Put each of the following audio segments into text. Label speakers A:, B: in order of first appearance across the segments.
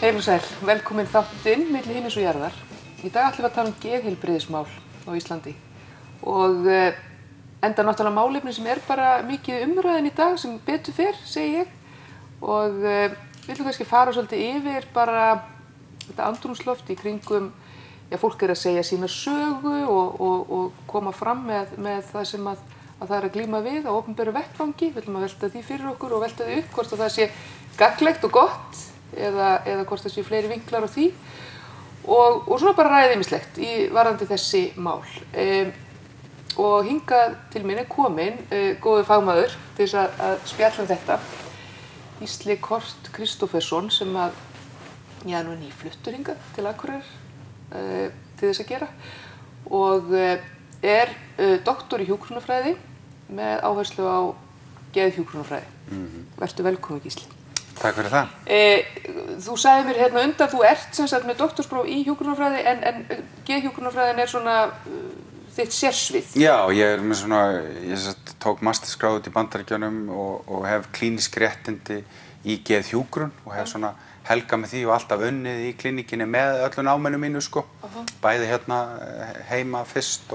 A: Heil og sæl, velkomin þáttinn milli himins og jarðar. Í dag ætlum við að tala geðheilbrigðismál á Íslandi og enda náttúrulega málefni sem bara mikið umræðin í dag sem betur fer, segi ég. Og viljum kannski fara svolítið yfir bara þetta andrúmsloft í kringum, fólk að segja sína sögu og koma fram með það sem að það að glíma við á opinberu vettvangi. Við viljum að velta því fyrir okkur og velta því upp hvort að það sé gagnlegt og gott eða hvort það sé fleiri vinklar á því og svona bara ræða ýmislegt í varðandi þessi mál. Og hingað til mín komin góður fagmaður til þess að spjalla þetta, Gísli Kort Kristófersson sem að nú nýfluttur hingað til Akureyrar til þess að gera og doktor í hjúkrunarfræði með áherslu á geðhjúkrunarfræði. Vertu velkomin, Gísli.
B: Takk fyrir það.
A: Þú sagði mér hérna undan, þú ert sem sagt með doktorspróf í hjúkrunarfræði en geðhjúkrunarfræðin svona þitt sérsvið.
B: Já, ég með svona, ég tók mastersgráðu út í Bandaríkjunum og hef klínísk réttindi í geðhjúkrun og hef svona helgað með því og alltaf unnið í klínikinni með öllu náminu mínu sko. Bæði hérna heima fyrst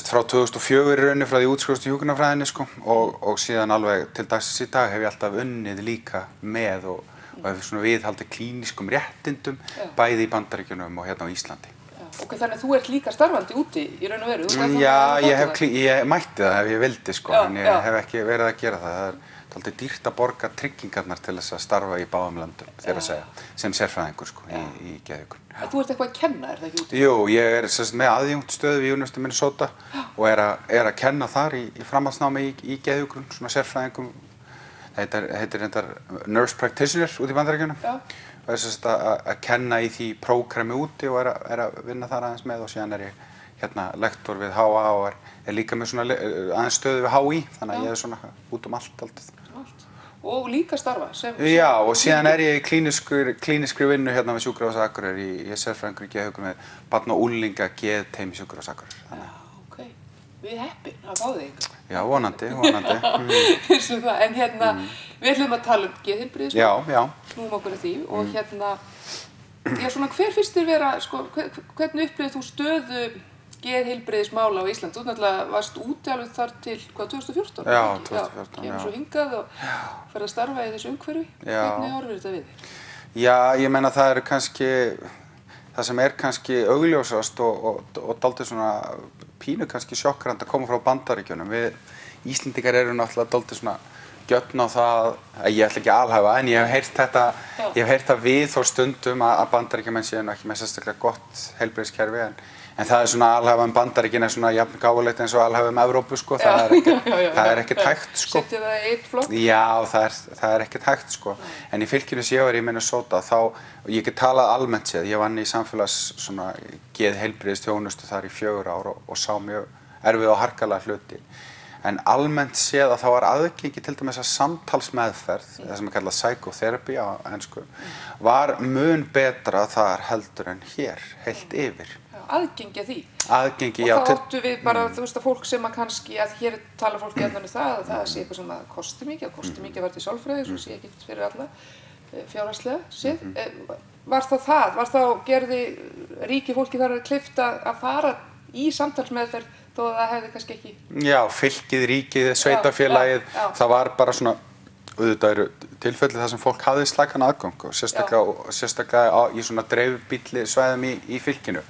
B: frá 2004 í rauninni frá því útskrifast í hjúkrunarfræðinni sko og síðan alveg til dagsins í dag hef ég alltaf unnið líka með og hef svona viðhaldið klínískum réttindum bæði í Bandaríkjunum og hérna á Íslandi.
A: Ok, þannig að þú ert líka starfandi úti í raun og veru?
B: Já, ég mætti það ef ég vildi sko, en ég hef ekki verið að gera það. Það er dálítið dýrt að borga tryggingarnar til þess að starfa í báðum löndum, þegar að segja, sem sérfræðingur sko, í geðhjúkrun.
A: Þú ert eitthvað að kenna, það ekki úti?
B: Jú, ég með aðjúngtstöðu við University of Minnesota og er að kenna þar í framhaldsnámi í geðhjúkrun, svona sérfræðingum. Það heitir Nurse Practitioner út í Bandaríkjunum. Og að kenna í því prógrami úti og er að vinna þar aðeins með og síðan ég hérna lektor við HA og er líka með svona aðeins stöðu við HÍ, þannig að ég svona út allt aldrei.
A: Og líka starfa sem...
B: Já, og síðan ég í klínískri vinnu hérna við Sjúkrahúsið Akureyrar, ég er sérfræðingur í geðhjúkrun með barn- og unglinga geðteymi Sjúkrahúsið Akureyrar.
A: Já, ok. Við heppin að fá þig hingað.
B: Já, vonandi.
A: En hérna, við ætlum að tala geðheilbrigðismál.
B: Já.
A: Snúum okkur að því og hérna, svona hver finnst þér vera, sko, hvernig upplifir þú stöðu geðheilbrigðismála á Íslandi? Þú náttúrulega varst úti alveg þar til, 2014?
B: Já, 2014,
A: kemur svo hingað og fer að starfa í þessu umhverfi. Hvernig horfir þetta við þér?
B: Já, ég meina það sem kannski augljósast og dálítið svona pínu kannski sjokkrandi að koma frá Bandaríkjunum. Við Íslendingar eru náttúrulega dálítið svona gjöfn á það, ég ætla ekki að alhæfa, en ég hef heyrt það við og stundum að Bandaríkjumenn séu ekki með sérstaklega gott heilbrigðiskerfi, en það svona alhæfa Bandaríkin svona jafn gáfulegt eins og alhæfa Evrópu sko, það er ekkert hægt sko.
A: Setja það í eitt flokk?
B: Já, það er ekkert hægt sko, en í fylkinu sem ég var í Minnesota og ég get talað almennt séð, ég vann í samfélags svona geðheilbrigðisþjónustu þar í 4 ár og sá mjög erfið og harkalega hluti. En almennt séð að þá var aðgengi til dæmis að samtalsmeðferð, það sem kallað psychotherapy á ensku, var mun betra þar heldur en hér, heilt yfir.
A: Aðgengi að því?
B: Aðgengi, já.
A: Og þá áttu við bara, þú veist að fólk sem að kannski, að hér tala fólk gjarnan það að það sé eitthvað sem að kosti mikið að vera til sálfræði, svo sé ekkert fyrir alla fjárhagslega séð. Var þá gerði ríki fólki þar kleift að fara í samtalsmeðferð þó að það hefði kannski ekki... Já, fylkið, ríkið, sveitarfélagið, það var bara svona, auðvitað eru tilfelli þar sem fólk hafði slakan aðgang og sérstaklega í svona dreifbýlli svæðum í fylkinu.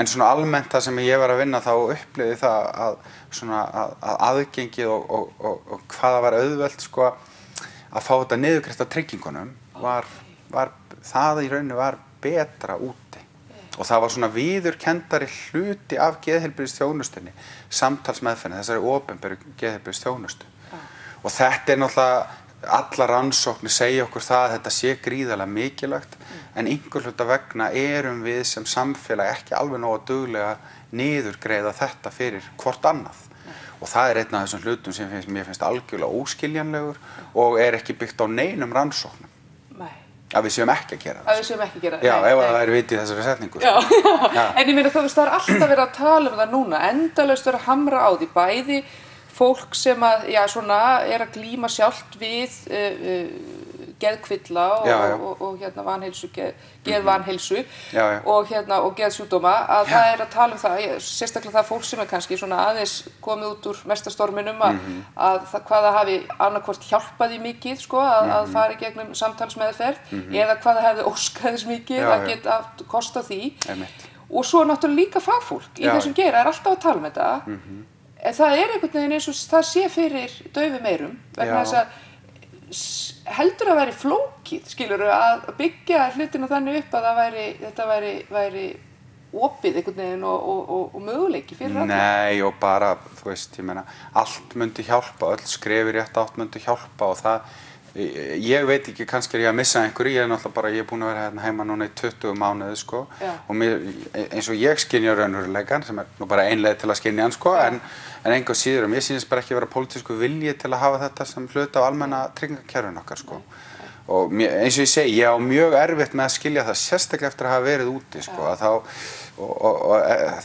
A: En svona almennt það sem ég var að vinna þá upplifði það að aðgengið og hvaða var auðvelt sko að fá þetta niðurgreitt af tryggingunum það í rauninni var betra úti. Og það var svona viðurkenndari hluti af geðheilbrigðisþjónustunni, samtalsmeðferðinni, þessari opinberu geðheilbrigðisþjónustu. Og þetta náttúrulega, allar rannsóknir segja okkur það að þetta sé gríðarlega mikilvægt, en einhver hluta vegna erum við sem samfélag ekki alveg nógu duglega niðurgreiða þetta fyrir hvort annað. Og það einn af þessum hlutum sem mér finnst algjörlega óskiljanlegur og ekki byggt á neinum rannsóknum. Að við séum ekki að gera það. Að við séum ekki að gera það. Já, ef það væri vitið í þessari setningu. Já. En ég meina það er alltaf verið að tala um það núna, endalaust verið að hamra á því, bæði fólk sem að, svona, er að glíma sjálft við geðkvilla og hérna vanheilsu, geðvanheilsu og geðsjúkdóma, að það að tala um það, sérstaklega það fólk sem kannski svona aðeins komið út úr mestastorminum að hvað það hafi annarkvort hjálpað í mikið sko, að fara í gegnum samtalsmeðferð eða hvað það hefði óskað þess mikið að geta kost á því. Og svo náttúrulega líka fagfólk í þessum geira alltaf að tala um þetta, en það einhvern veginn eins og það sé fyrir daufum eyrum, vegna þess að heldur að væri flókið, skilurðu, að byggja hlutina þannig upp að þetta væri opið einhvern veginn og möguleiki fyrir alla.
B: Nei, og bara, þú veist, ég meina, allt myndi hjálpa, öll skref í rétt átt myndi hjálpa og það, ég veit ekki, kannski ég að missa einhverju, ég náttúrulega bara, ég búin að vera hérna heima núna í 20 mánuði, sko, og eins og ég skynja raunveruleikann, sem nú bara ein leið til að skynja hann, sko, en engu síður, mér sýnist bara ekki vera pólitísku vilji til að hafa þetta sem hluta á almenna tryggingakerfinu okkar, sko. Og eins og ég segi, ég á mjög erfitt með að skilja það, sérstaklega eftir að hafa verið úti, sko, að þá, og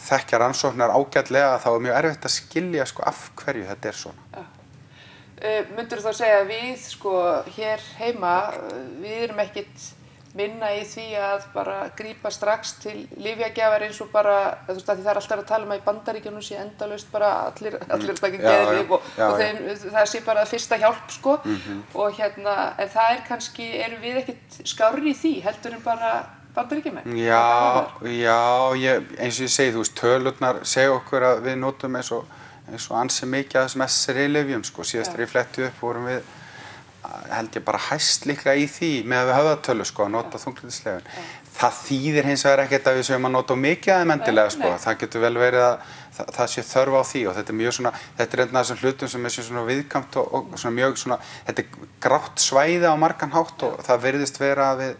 B: þekkja rannsóknar ágætlega, þá mjög erfitt að skilja, sko, af hverju þetta svona.
A: Myndirðu þá segja að við, sko, hér heima, við erum ekkert minna í því að bara grípa strax til lyfjagjafar eins og bara, þú veist, að því það alltaf að tala um að í Bandaríkjunum sé endalaust bara allir að taka geðlyf og það sé bara fyrsta hjálp, sko, og hérna, en það kannski, erum við ekkert skárri í því, heldur en bara Bandaríkjumenn?
B: Já, eins og ég segi, þú veist, tölurnar segja okkur að við notum eins og ansi mikið af þessum SSRI-lyfjum, sko, síðast þegar ég fletti upp vorum við, held ég bara hæst líklega í því með að við höfðatölu, sko, að nota þunglyndislyfin. Það þýðir hins vegar ekkert að við séum að nota mikið af þeim endilega, sko, það getur vel verið að það sé þörf á því og þetta mjög svona, þetta einn af þessum hlutum sem svona viðkvæmt og svona mjög svona, þetta grátt svæði á margan hátt og það virðist vera að við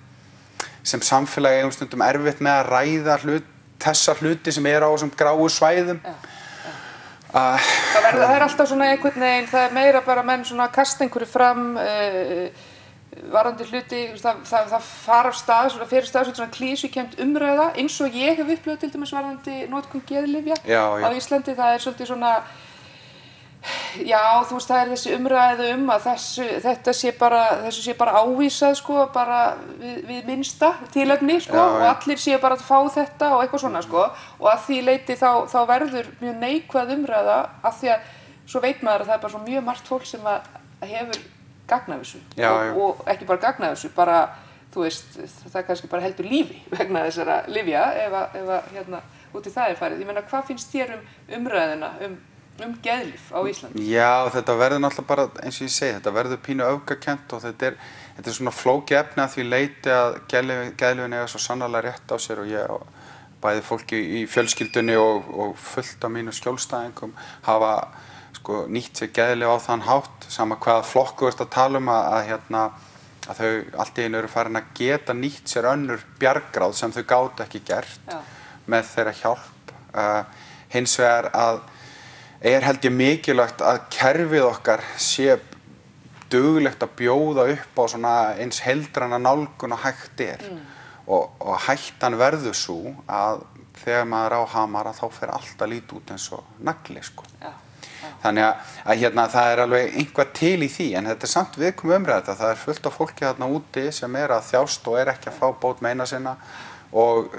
B: sem samfélagi eigum stundum erfitt með að ræða þessa hluti sem á þessum gráu svæðum.
A: Það alltaf svona einhvern veginn, það meira bara menn svona kasta einhverju fram varðandi hluti, það fara af stað, svona fyrir stað svona klísukennd umræða eins og ég hef upplifað til dæmis varðandi notkun geðlyfja á Íslandi, það svolítið svona, já, þú veist, það þessi umræðu að þessu sé bara ávísað, sko, bara við minnsta tilefni, sko, og allir séu bara að fá þetta og eitthvað svona, sko, og að því leyti þá verður mjög neikvæð umræða af því að svo veit maður að það bara svo mjög margt fólk sem að hefur gagn af þessu og ekki bara gagn af þessu, bara, þú veist, það kannski bara heldur lífi vegna þessara lyfja ef hérna út í það farið. Ég meina, hvað finnst þér umræðuna geðlyf á Íslandi? Já,
B: þetta verður náttúrulega bara, eins og ég segi, þetta verður pínu öfgakennt og þetta er svona flókið efni að því leyti að geðlyfin eiga svo sannarlega rétt á sér og ég og bæði fólki í fjölskyldunni og fullt af mínu skjólstæðingum hafa sko nýtt sér geðlyf á þann hátt, sama hvaða flokku þú ert að tala um að þau allt í einu eru farin að geta nýtt sér önnur bjargráð sem þau gátu ekki gert með þeirra hjálp. Hins vegar held ég mikilvægt að kerfið okkar sé duglegt að bjóða upp á svona eins heildræna nálgun og hægt og hættan verður svo að þegar maður á hamar þá fer allt að líta út eins og nagli, sko. Þannig að það alveg einhvað til í því, en þetta samt viðkvæm umræða, það fullt af fólki þarna úti sem að þjást og ekki að fá bót með eina sinna og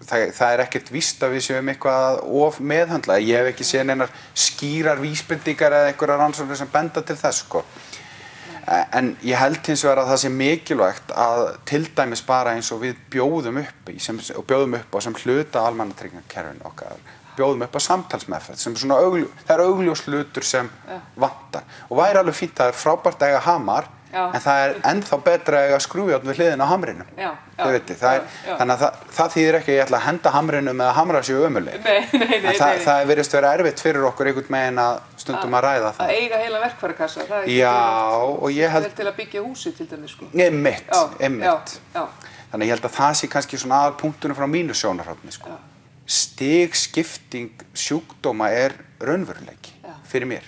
B: það ekkert víst að við séum eitthvað of meðhöndla. Ég hef ekki séð neinar skýrar vísbendingar eða einhverjar rannsóknir sem benda til þess, sko. En ég held hins vegar að það sé mikilvægt að til dæmis bara eins og við bjóðum upp á sem hluta almannatryggingakerfinu okkar, bjóðum upp á samtalsmeðferð sem svona það augljós hlutur sem vantar og væri alveg fínt, það frábært að eiga hamar en það ennþá betra að eiga skrúfjárn við hliðina á hamrinum. Þannig að það þýðir ekki að ég ætla að henda hamrinum eða hamra sér ömurlegir. Nei. Það virðist vera erfitt fyrir okkur einhvern megin að stundum að ræða það. Að eiga heila verkfærakassa, það og ég held til að byggja húsi til dæmis, sko. Einmitt. Þannig ég held að það sé kannski svona aðalpunkturinn frá mínu sjónarhorni, sko. Stigskipting sjúkdóma raunveruleiki fyrir mér.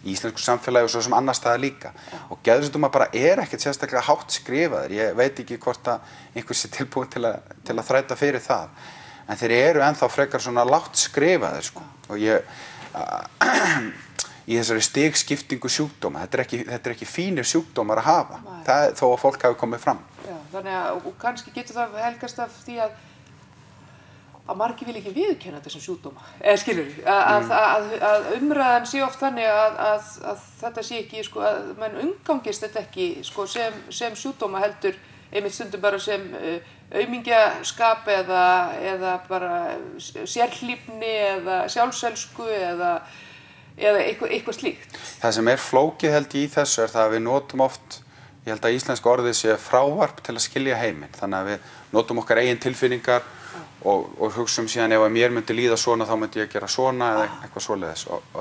B: Í íslensku samfélagi og svo sem annars staðar líka. Og geðsjúkdómar bara ekkert sérstaklega hátt skrifaðir. Ég veit ekki hvort að einhver sé tilbúinn til að þræta fyrir það. En þeir ennþá frekar svona lágt skrifaðir, sko. Og í þessari stigskiptingu sjúkdóma. Þetta er ekki fínir sjúkdómar að hafa, þó að fólk hafi komið fram.
A: Já, þannig að, og kannski getur það helgast af því að margir vil ekki viðurkenna þessum sjúkdóma, eða skilurðu, að umræðan sé oft þannig að þetta sé ekki, sko, að menn umgangist þetta ekki, sko, sem sjúkdóma heldur einmitt stundum bara sem aumingjaskap eða bara sérhlífni eða sjálfselsku eða eitthvað slíkt. Það
B: sem flókið held ég í þessu það að við notum oft, ég held að íslenska orðið sé frávarp til að skilja heiminn, þannig að við notum okkar eigin tilfinningar og hugsum síðan ef að mér myndi líða svona þá myndi ég gera svona eða eitthvað svoleiðis og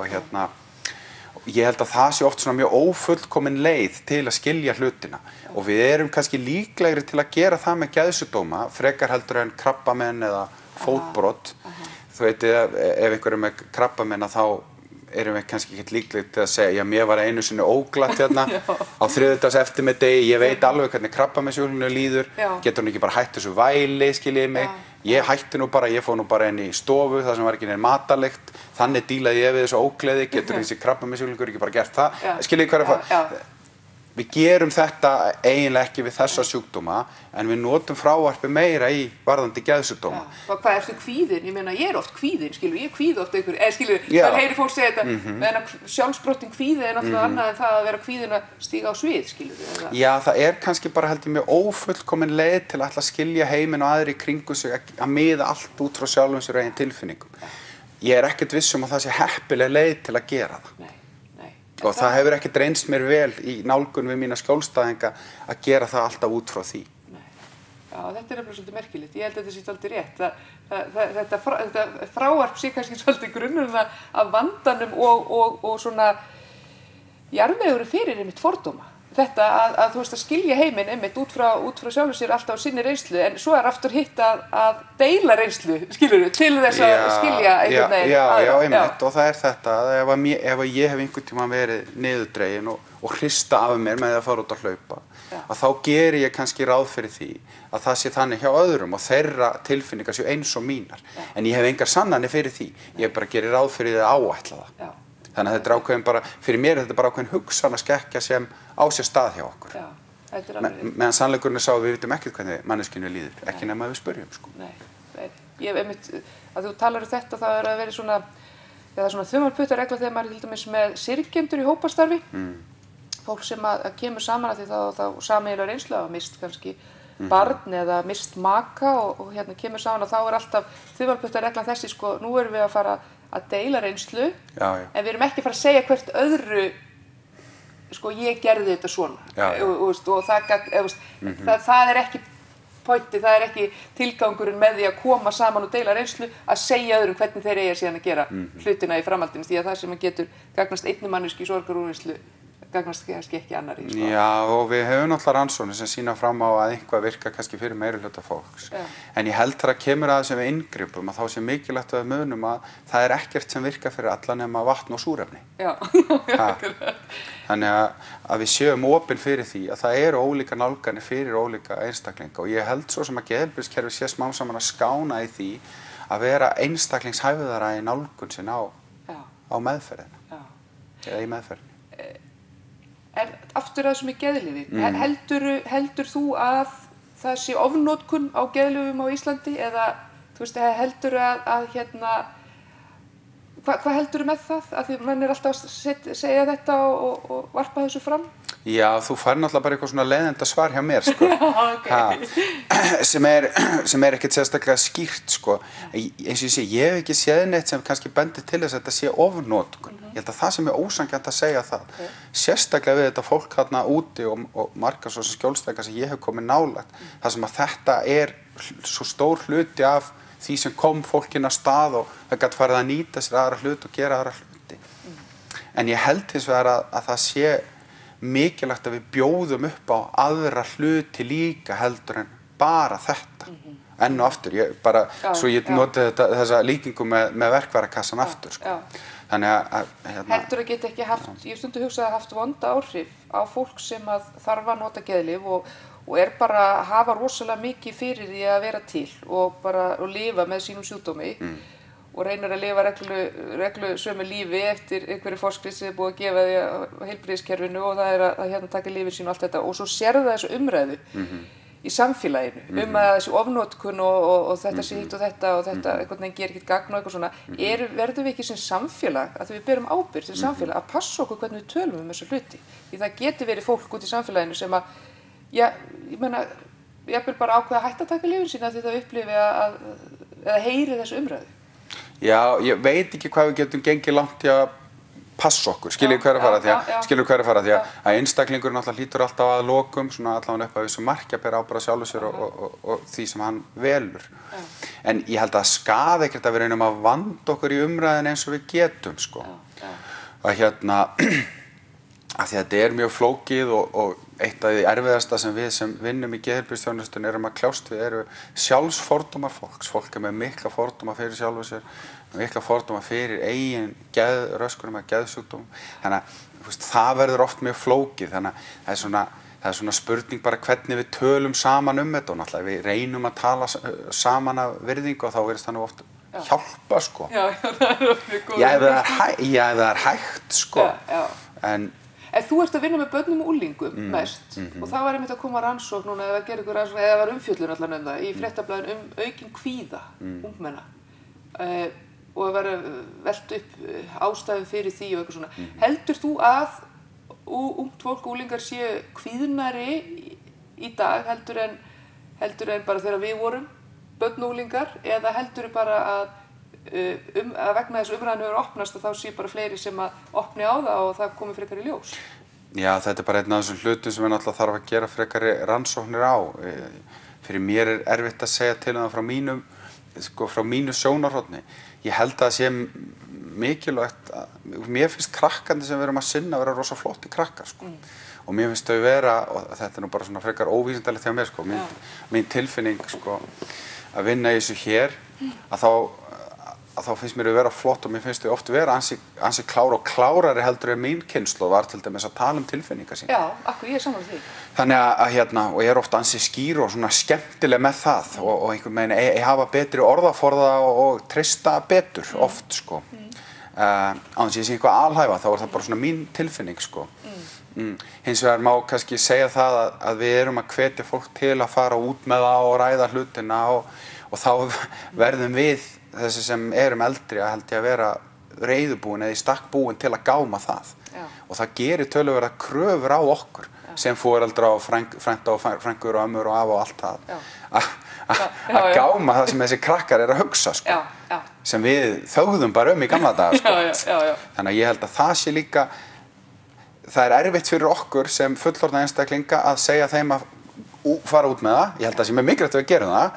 B: ég held að það sé oft svona mjög ófullkomin leið til að skilja hlutina og við erum kannski líklegri til að gera það með geðsjúkdóma frekar heldur en krabbamenn eða fótbrot. Þú veit, ef einhver með krabbamenn þá erum við kannski ekki líklegri til að segja, já, mér var einu sinni óglatt hérna á þriðjudags eftirmiðdegi, ég veit alveg hvernig krabbameinssjúklingum líður, getur hún ekki bara hætt þessu væli, skiljiði mig, ég hætti nú bara, ég fór nú bara inn í stofu þar sem var ekki neinn matarlykt, þannig dílaði ég við þessu ógleði, getur þessi krabbameinssjúklingur ekki bara gert það, skiljiði hvað er það? Við gerum þetta eiginlega ekki við þessa sjúkdóma, en við notum frávarpi meira í varðandi geðsjúkdóma.
A: Hvað ertu kvíðin? Ég meina, ég oft kvíðin, skilur, ég kvíði oft einhver, skilur, það heyri fólk segja þetta, meðan sjálfsbrottin kvíði er náttúrulega annað en það að vera kvíðin að stíga á svið, skilur.
B: Já, það kannski bara held ég mjög ófullkomin leið til að ætla að skilja heiminn og aðri í kringu sig, að miða allt út frá sjálfum sér eigin tilfinningum. Ég ekkert viss að það sé heppileg leið til að gera það. Og það hefur ekkert reynst mér vel í nálgun við mína skjólstæðinga að gera það alltaf út frá því.
A: Nei. Já, þetta er nefnilega svolítið merkilegt. Ég held að þetta sé svolítið rétt. Þetta frávarp sé kannski svolítið grunnurinn af vandanum og svona jarðvegurinn fyrir einmitt fordóma. Þetta að þú veist að skilja heiminn einmitt út frá sjálfum sér alltaf á sinni reynslu, en svo aftur hitt að deila reynslu, skilurðu, til þess að skilja einhvern veginn.
B: Já, einmitt, og það þetta, að ef ég hef einhvern tímann verið niðurdregin og hrista af mér með að fara út að hlaupa, að þá geri ég kannski ráð fyrir því að það sé þannig hjá öðrum og þeirra tilfinningar séu eins og mínar. En ég hef engar sannanir fyrir því, ég bara geri ráð fyrir því að áætla það. Þannig að þetta ákveðin bara, fyrir mér er þetta bara ákveðin hugsanarskekkja sem á sér stað hjá okkur.
A: Já, þetta alveg.
B: Meðan sannleikurinn við vitum ekkert hvernig manneskjunni líður, ekki nema að við spyrjum, sko.
A: Nei, ég einmitt, að þú talar þetta, það að vera svona, það er svona þumalputtaregla þegar maður er til dæmis með syrgjendur í hópastarfi. Fólk sem að kemur saman að því þá sameiginlega reynslu að mist kannski barn eða mist maka og hérna kemur saman og þá er alltaf þumalputtareglan þessi, sko, nú erum við að fara að deila reynslu, en við erum ekki að fara að segja hvert öðru, sko, ég gerði þetta svona, og það er ekki pointi, það er ekki tilgangurinn með því að koma saman og deila reynslu, að segja öðrum hvernig þeir eiga síðan að gera hlutina í framhaldinu, því að það sem getur gagnast einni manneski í sorgarúrvinnslu gagnast kannski ekki annarri.
B: Já, og við höfum náttúrulega rannsóknir sem sýna fram á að eitthvað virkar kannski fyrir meirihluta fólks. En ég held þegar kemur að þessum inngripum að þá sé mikilvægt að við munum að það er ekkert sem virkar fyrir alla nema vatn og súrefni. Þannig að við séum opin fyrir því að það eru ólíka nálganir fyrir ólíka einstaklinga og ég held svo sem að geðheilbrigðiskerfið sé smám saman að skána í því að vera einstaklingshæfðara í nálgun sinni á meðferðina. Eða í meðferðinni.
A: En aftur að þessum í geðlyfi, heldur þú að það sé ofnotkun á geðlyfum á Íslandi eða þú veist, heldur að hérna, hvað heldur með það? Að því menn er alltaf að segja þetta og varpa þessu fram?
B: Já, þú fær náttúrulega bara eitthvað svona leiðenda svar hjá mér, sko. Sem er ekkert sérstaklega skýrt, sko. Eins og ég sé, ég hef ekki séð neitt sem kannski bendir til þess að þetta sé ofnotkun. Ég held að það sem er ósanngjarnt að segja það. Sérstaklega við þetta fólk þarna úti og margar svo skjólstæðingar sem ég hef komið nálægt. Það sem að þetta er svo stór hluti af því sem kom fólkinn af stað og það gat farið að nýta sér aðra hluti og gera aðra hluti. En ég held hins vegar að það sé mikilvægt að við bjóðum upp á aðra hluti líka heldur en bara þetta. Enn og aftur, svo ég noti þessa líkingu með verkværakassan aftur, sko. Þannig að
A: heldur að geta ekki haft, ég stundu hugsað að haft vonda áhrif á fólk sem að þarf að nota geðlyf og er bara að hafa rosalega mikið fyrir því að vera til og bara að lifa með sínum sjúkdómi og reynir að lifa reglusömu lífi eftir einhverju forskrift sem búið að gefa því á heilbrigðiskerfinu og það að hérna taka lífið sín og allt þetta og svo sérðu það þessu umræðu í samfélaginu að þessi ofnotkun og þetta sé hitt og þetta einhvern veginn gerir ekkert gagn og eitthvað svona verðum við ekki sem samfélag að við berum ábyrgð sem samfélag að passa okkur hvernig við tölum þessa hluti því það getur verið fólk út í samfélaginu sem að ég meina jafnvel bara ákveða að hætta að taka lífin sína því það upplifi eða heyri þessu umræðu.
B: Já, ég veit ekki hvað við getum gengið langt í að passa okkur, skiljið hver að fara því að einstaklingurinn náttúrulega hlýtur alltaf að lokum, svona allavega upp að þessu marki að bera ábyrgð á sjálfu sér og því sem hann velur. En ég held að skaði ekkert að við reynum að vanda okkur í umræðin eins og við getum, sko. Að hérna, að þetta mjög flókið og eitt af því erfiðasta sem við sem vinnum í geðheilbrigðisþjónustunni erum að kljást við eru sjálfsfordómar fólks. Fólk með mikla fordóma fyrir sjálfu sér, mikla fordóma fyrir eigin röskunum eða geðsjúkdómum. Þannig að það verður oft mjög flókið. Þannig að það er svona spurning bara hvernig við tölum saman þetta og náttúrulega við reynum að tala saman af virðingu og þá virðist það nú oft hjálpa, sko. Já, það er mjög góð. Já, ef það hægt, sko.
A: En þú ert að vinna með börnum og unglingum mest og það var einmitt að koma rannsókn núna eða gera ykkur rannsókn eða var umfjöllun allan það í fréttablaðinu aukinn kvíða ungmenna og að vera velt upp ástæðum fyrir því og eitthvað svona. Heldur þú að ungt fólk og unglingar séu kvíðnari í dag heldur en bara þegar við vorum börn og unglingar eða heldur bara að vegna þess umræðinu hefur opnast og þá sé bara fleiri sem að opni á það og það komi frekar í ljós?
B: Já, þetta bara einn af þessum hlutum sem við náttúrulega þarf að gera frekari rannsóknir á. Fyrir mér erfitt að segja til það frá mínu sjónarhorni. Ég held að það sé mikilvægt mér finnst krakkandi sem við erum að sinna vera rosa flotti krakkar, sko. Og mér finnst þau vera, og þetta nú bara svona frekar óvísindalegt hjá mér, sko, mín tilfinning, sko, að vinna í þessu hér, að þá finnst mér að vera flott og mér finnst þau oft vera ansi klára og klárari heldur en mín kynslóð var til dæmis að tala tilfinningar sín.
A: Já, ég sammála því.
B: Þannig að hérna, og ég oft ansi skýr og svona skemmtileg með það og einhvern veginn hafa betri orðaforða og treysta betur oft, sko. Án þess að ég sé eitthvað alhæfa, þá það bara svona mín tilfinning, sko. Hins vegar má kannski segja það að við erum að hvetja fólk til að fara út með það og ræða hlutina og þá verðum við þessi sem erum eldri að vera reiðubúin eða í stakk búin til að gáma það. Og það gerir töluverða kröfur á okkur sem foreldra og frænda og frængur og ömmur og afa og allt það að gáma það sem þessi krakkar að hugsa, sko, sem við þögðum bara í gamla daga, sko. Þannig að ég held að það sé líka það erfitt fyrir okkur sem fullorðna einstaklinga að segja þeim að fara út með það. Ég held að það sé mjög mikilvægt að við gerum það.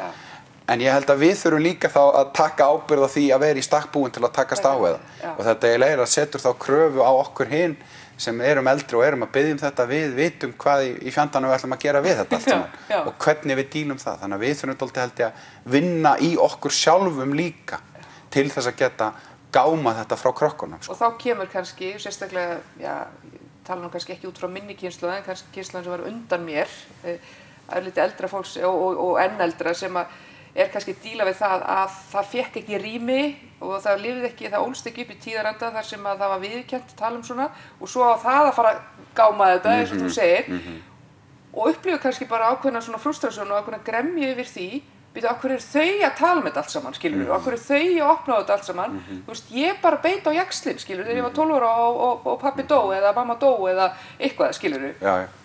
B: En ég held að við þurfum líka þá að taka ábyrgð á því að vera í stakk búin til að takast á við það. Og þetta eiginlega setur þá kröfu á okkur hinn sem erum eldri og erum að biðja þetta við vitum hvað í fjandanum við ætlum að gera við þetta allt saman og hvernig við dílum það. Þannig að við þurfum dálítið held ég að vinna í okkur sjálfum líka til þess að geta gáma þetta frá krökkunum, sko.
A: Og þá kemur kannski, sérstaklega, tala nú kannski ekki út frá minni kynslóð en kannski kynslóðin sem var undan mér, lítið eldra fólks og enn eldra sem kannski að díla við það að það fékk ekki rými og það lifði ekki, það ólst ekki upp í tíðaranda þar sem að það var viðurkennt að tala svona og svo á það að fara að gáma þetta eins og þú segir og upplifa kannski bara ákveðna svona frústrasjón og ákveðna gremju yfir því býtu, af hverju þau að tala með þetta allt saman, skilur við, af hverju þau að opna þetta allt saman, þú veist, ég bara beit á jaxlinn, skilur við, þegar ég var 12 ára og pabbi dó eða mamma dó eða eitthvað, skilur við,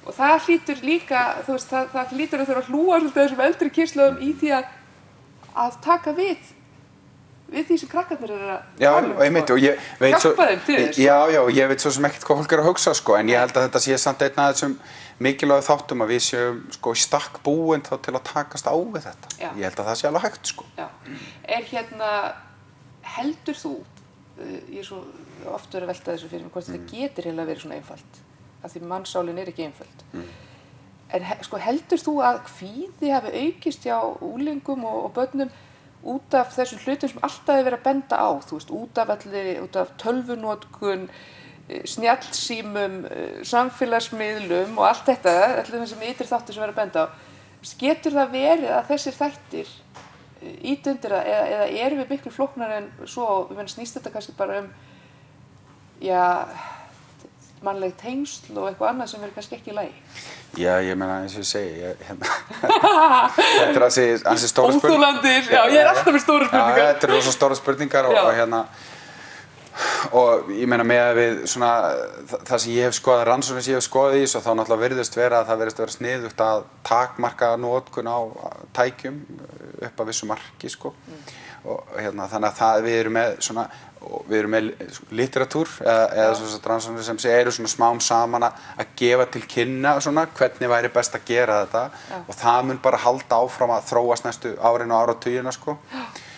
A: og það hlýtur líka, þú veist, það hlýtur að þurfa að hlúa svolítið þessum eldri kynslóðum í því að taka við því sem krakkarnir að
B: tala og
A: hjálpa þeim til þess.
B: Já, ég veit svo sem ekkert hvað fólk að hugsa, sko, en ég held að þetta sé samt einn af þessum mikilvægu þáttum að við séum, sko, í stakk búin þá til að takast á við þetta. Ég held að það sé alveg hægt, sko.
A: Heldur þú, ég er svo oft verið að velta þessu fyrir mig, hvort þetta getur heila verið svona einfalt, af því mannsálin ekki einföld. En sko, heldur þú að kvíði hafi aukist hjá unglingum og börnum út af þessum hlutum sem alltaf er verið að benda á, þú veist, út af tölvunotkun, snjallsímum, samfélagsmiðlum og allt þetta, allir þessum ytri þáttir sem verið að benda á. Getur það verið að þessir þættir ýta undir það eða erum við miklu flóknar en svo, ég meina snýst þetta kannski bara mannleg tengsl og eitthvað annað sem kannski ekki í lagi?
B: Já, ég meina eins og ég segi, þetta ansi stóra spurningar.
A: Óþolandir, já, ég alltaf með stóra spurningar.
B: Já, þetta rosa stóra spurningar og ég meina með að við svona, það sem ég hef skoðað, rannsóknir sem ég hef skoðað í þessu, þá náttúrulega virðist vera að það virðist vera sniðugt að takmarka notkun á tækjum upp að vissu marki, sko. Og þannig að við erum með litteratúr eða svona rannsóknir sem eru svona smám saman að gefa til kynna svona hvernig væri best að gera þetta og það mun bara halda áfram að þróast næstu árin og áratugina, sko.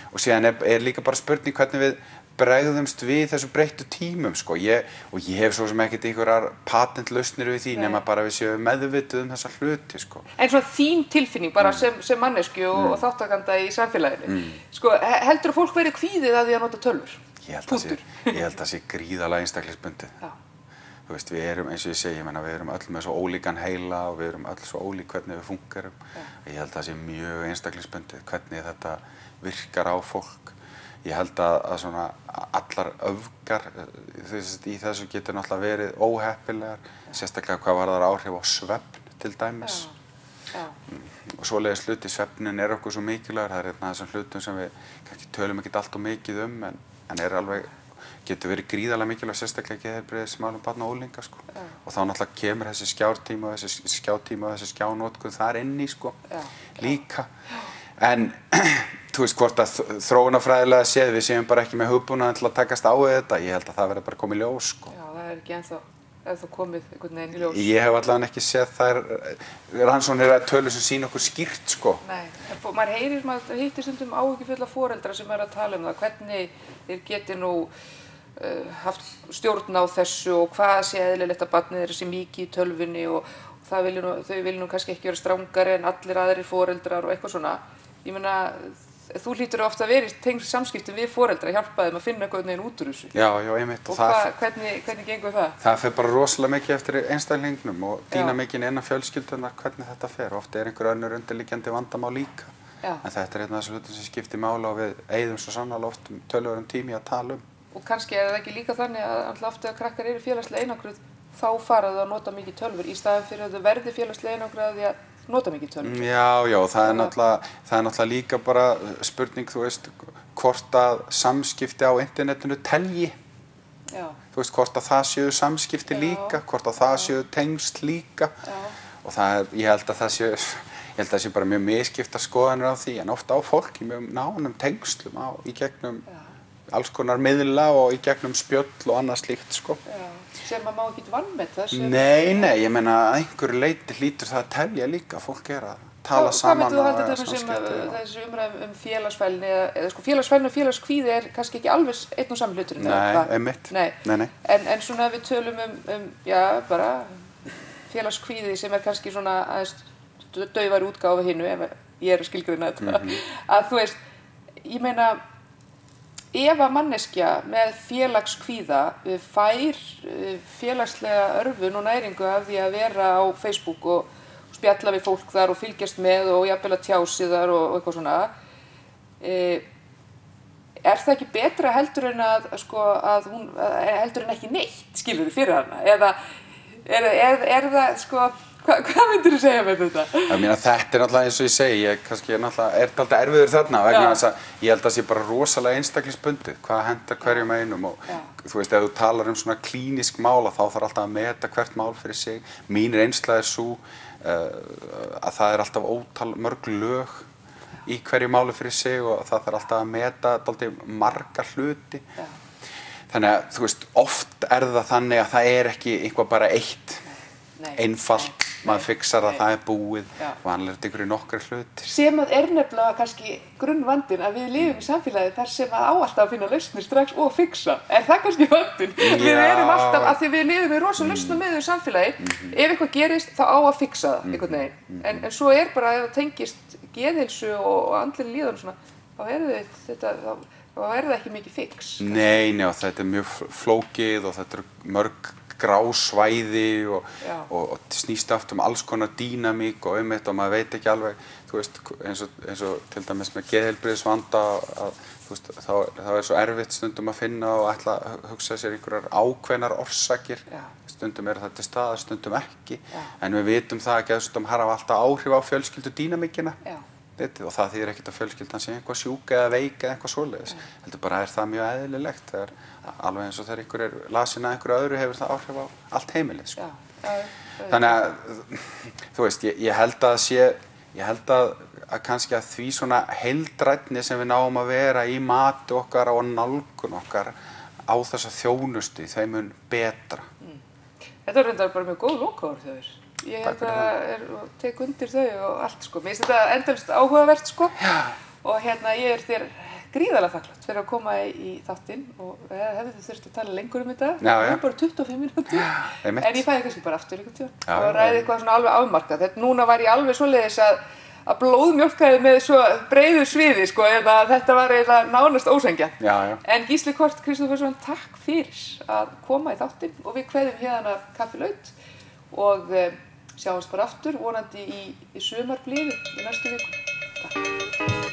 B: Og síðan líka bara spurning hvernig við bregðumst við þessu breyttu tímum, sko. Og ég hef svo sem ekkert einhverjar patentlausnir við því nema bara við séum meðvituð þessa hluti, sko.
A: En svona þín tilfinning bara sem mannesku og þáttakanda í samfélaginu. Sko, heldur að fólk verið kvíðið að því að nota tölvur?
B: Ég held að það sé gríðarlega einstaklingsbundið. Þú veist, við erum, eins og ég segi, við erum öll með svo ólíkan heila og við erum öll svo ólík hvernig við fungerum. Ég held að það sé mjög einstaklingsbundið hvernig þetta virkar á fólk. Ég held að svona allar öfgar í þessu getur náttúrulega verið óheppilegar, sérstaklega hvað varðar áhrif á svefn til dæmis. Og svoleiðis hluti, svefnin okkur svo mikilvægur, það einn af þessum hlutum sem við kannski tölum ekkert allt of mikið en getur verið gríðarlega mikilvægt, sérstaklega geðheilbrigðismálum barna og unglinga, sko. Og þá náttúrulega kemur þessi skjártíma og þessi skjánotkun þar inn í, sko, líka. En þú veist hvort að þróunarfræðilega séð við séum bara ekki með hugbúnað til að takast á við þetta, ég held að það verði bara komið í ljós, sko. Já,
A: það ekki ennþá komið einhvern veginn í ljós.
B: Ég hef allavega ekki séð þær rannsóknir eða tölur sem sýna okkur skýrt, sko.
A: Nei, maður hittir stundum áhyggjufulla foreldra sem að tala það, hvernig þeir geti nú haft stjórn á þessu og hvað sé eðlilegt að barnið sé mikið í tölvunni og þau vilja nú kannski ekki vera strangari en allir aðrir foreldrar og eitthvað svona. Ég meina, þú hlýtur ofta að vera í tengd samskiptum við foreldra, hjálpa þeim að finna eitthvað neginn út úr þessu.
B: Já, einmitt.
A: Og hvernig gengur það?
B: Það fer bara rosalega mikið eftir einstaklingnum og dýnamikinn innan fjölskyldunar hvernig þetta fer. Ofta einhver önnur undirliggjandi vandamál líka. En þetta einn af þessu hlutum sem skiptir máli og við eyðum svo sannarlega oft töluverðum tími að tala um.
A: Og kannski það ekki líka þannig að ofta krakkar eru félagslega einangruð, þá fara þau að nota mikið tölvur í staðinn fyrir að þau verði félagslega einangruð að því að nota mikið tölvur. Já, það er náttúrulega líka bara spurning, þú veist, hvort að samskipti á internetinu telji. Þú veist, hvort að það séu samskipti líka, hvort að það séu tengsl líka. Og ég held að það sé bara mjög misskiptar skoðanir á því, en ofta á fólk í mjög nánum tengslum í gegnum alls konar miðla og í gegnum spjöll og annað slíkt, sko. Sem að má ekki vanmeta þessu?
B: Nei, ég meina að einhverju leyti hlýtur það að telja líka, fólk að tala saman.
A: Hvað myndu þú halda þessu umræðum félagsfælni, eða sko félagsfælni og félagskvíði kannski ekki alveg einn og saman hluturinn?
B: Nei, einmitt.
A: Nei. En svona við tölum bara félagskvíði sem kannski svona aðeins daufari útgáfa hinnu, ef ég að skilgreina þetta, að þú veist, ég meina, ef að manneskja með félagskvíða fær félagslega örvun og næringu af því að vera á Facebook og spjalla við fólk þar og fylgjast með og jafnvel að tjá sig þar og eitthvað svona, það ekki betra heldur en heldur en ekki neitt, skilur fyrir hana? Eða það, sko, hvað myndir þú segja með þetta?
B: Þetta náttúrulega eins og ég segi, ég dálítið erfiður þarna vegna þess að ég held að það sé bara rosalega einstaklingsbundið, hvað hendar hverjum einum og þú veist, ef þú talar um svona klínísk mál þá þarf alltaf að meta hvert mál fyrir sig. Mín reynsla sú að það alltaf mörg lög í hverju máli fyrir sig og það þarf alltaf að meta dálítið marga hluti. Þannig að, þú veist, oft það þannig að það ekki eitthvað bara eitt einfalt, maður fixar það er búið, vanlega ykkur í nokkra hlutir.
A: Sem að nefnilega kannski grunnvandinn að við lifum í samfélagi þar sem að á alltaf að finna lausnir strax og fixa. Er það kannski vandinn? Við erum alltaf, að því við lifum í rosa lausnamiðuðu samfélagi, ef eitthvað gerist þá á að fixa það, einhvern veginn. En svo bara ef það tengist geðheilsu og andlegri líðan svona, þá það ekki mikið fix.
B: Nei, og þetta mjög flókið og þetta mörg grásvæði og snýst oft alls konar dýnamík og og maður veit ekki alveg, þú veist, eins og til dæmis með geðheilbrigðisvanda að þú veist, þá svo erfitt stundum að finna og ætla að hugsa sér einhverjar ákveðnar orsakir. Stundum það til staðar, stundum ekki. En við vitum það að geðsjúkdómar hafa alltaf áhrif á fjölskyldudýnamíkina. Og það þýðir ekkert að fjölskyldan sé eitthvað sjúk eða veik eða eitthvað svoleiðis. Heldur bara það mjög eðlilegt þegar alveg eins og þegar einhver lasin að einhverju öðru hefur það áhrif á allt heimilið, sko. Þannig að, þú veist, ég held að kannski að því svona heildrænni sem við náum að vera í mati okkar og nálgun okkar á þessa þjónustu, þeim mun betra.
A: Þetta reyndar bara mjög góð lokaorð hjá þér. Ég held að tek undir þau og allt, sko. Mér finnst þetta endalaust áhugavert, sko. Og ég þér gríðarlega þakklátt fyrir að koma í þáttinn og hefði þið þurft að tala lengur þetta. Það er bara 25 mínútur. En ég fæði kannski bara aftur einhvern tíma og ræði eitthvað svona alveg afmarkað. Núna var ég alveg svoleiðis að blóðmjólkaði með svo breiðu sviði, sko. Þetta var eiginlega nánast ósanngjarnt. En Gísli Kort Kristófersson, takk fyrir að koma í þáttinn og við kveðjum hérna Kaffi Laut og sjáumst bara aftur, vonandi í sumarblíðu í næstu viku. Takk.